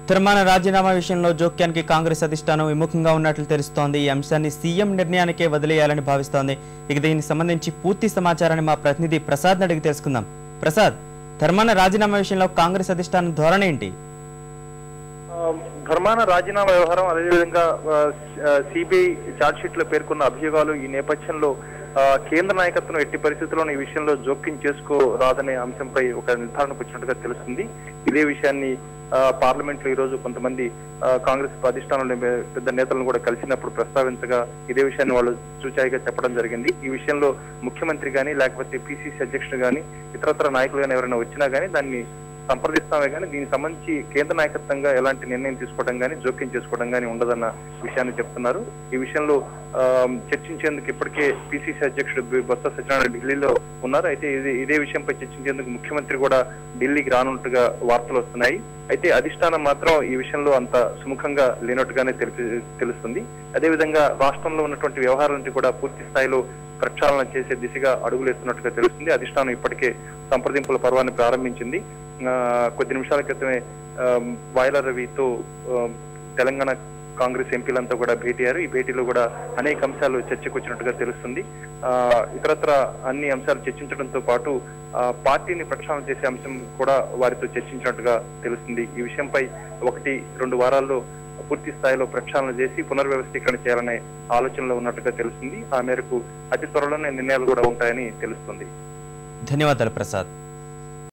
ధర్మాన రాజీనామా విషయంలో జోక్యానికి కాంగ్రెస్ అధిష్టానం విముఖంగా ఉన్నట్లు తెలుస్తోంది. ఈ అంశాన్ని సీఎం నిర్ణయానికే వదిలేయాలని భావిస్తోంది. ఇక దీనికి సంబంధించి పూర్తి సమాచారాన్ని మా ప్రతినిధి ప్రసాద్ అడిగి తెలుసుకుందాం. ప్రసాద్, ధర్మాన రాజీనామా విషయంలో కాంగ్రెస్ అధిష్టానం ధోరణి ఏంటి? ధర్మాన రాజీనామా వ్యవహారం, అదేవిధంగా సిబిఐ ఛార్జ్ షీట్ లో పేర్కొన్న అభియోగాలు ఈ నేపథ్యంలో కేంద్ర నాయకత్వం ఎట్టి పరిస్థితుల్లోనూ ఈ విషయంలో జోక్యం చేసుకోరాదనే అంశంపై ఒక నిర్ధారణకు వచ్చినట్టుగా తెలుస్తుంది. ఇదే విషయాన్ని పార్లమెంట్ లో ఈ రోజు కొంతమంది కాంగ్రెస్ అధిష్టానంలో పెద్ద నేతలను కూడా కలిసినప్పుడు ప్రస్తావించగా ఇదే విషయాన్ని వాళ్ళు చూచాయిగా చెప్పడం జరిగింది. ఈ విషయంలో ముఖ్యమంత్రి గాని లేకపోతే పిసిసి అధ్యక్షుడు గాని ఇతరత్ర నాయకులు గాని ఎవరైనా వచ్చినా గానీ దాన్ని సంప్రదిస్తామే కానీ దీనికి సంబంధించి కేంద్ర నాయకత్వంగా ఎలాంటి నిర్ణయం తీసుకోవడం కానీ జోక్యం చేసుకోవడం కానీ ఉండదన్న విషయాన్ని చెప్తున్నారు. ఈ విషయంలో చర్చించేందుకు ఇప్పటికే పిసిసి అధ్యక్షుడు బొత్స సత్యనారాయణ ఢిల్లీలో ఉన్నారు. అయితే ఇదే విషయంపై చర్చించేందుకు ముఖ్యమంత్రి కూడా ఢిల్లీకి రానున్నట్టుగా వార్తలు వస్తున్నాయి. అయితే అధిష్టానం మాత్రం ఈ విషయంలో అంత సుముఖంగా లేనట్టుగానే తెలుస్తుంది. అదేవిధంగా రాష్ట్రంలో ఉన్నటువంటి వ్యవహారాలను కూడా పూర్తి స్థాయిలో ప్రక్షాళన చేసే దిశగా అడుగులు ఎత్తున్నట్టుగా తెలుస్తుంది. అధిష్టానం ఇప్పటికే సంప్రదింపుల పర్వాన్ని ప్రారంభించింది. కొద్ది నిమిషాల క్రితమే వాయల రవితో తెలంగాణ కాంగ్రెస్ ఎంపీలంతా కూడా భేటీ అయ్యారు. ఈ భేటీలో కూడా అనేక అంశాలు చర్చకు వచ్చినట్టుగా తెలుస్తుంది. ఇతరత్ర అన్ని అంశాలు చర్చించడంతో పాటు పార్టీని ప్రక్షాళన చేసే అంశం కూడా వారితో చర్చించినట్టుగా తెలుస్తుంది. ఈ విషయంపై 1-2 వారాల్లో పూర్తి స్థాయిలో ప్రక్షాళన చేసి పునర్వ్యవస్థీకరణ చేయాలనే ఆలోచనలో ఉన్నట్టుగా తెలుస్తుంది. ఆ మేరకు అతి త్వరలోనే నిర్ణయాలు కూడా ఉంటాయని తెలుస్తుంది. ధన్యవాదాలు ప్రసాద్.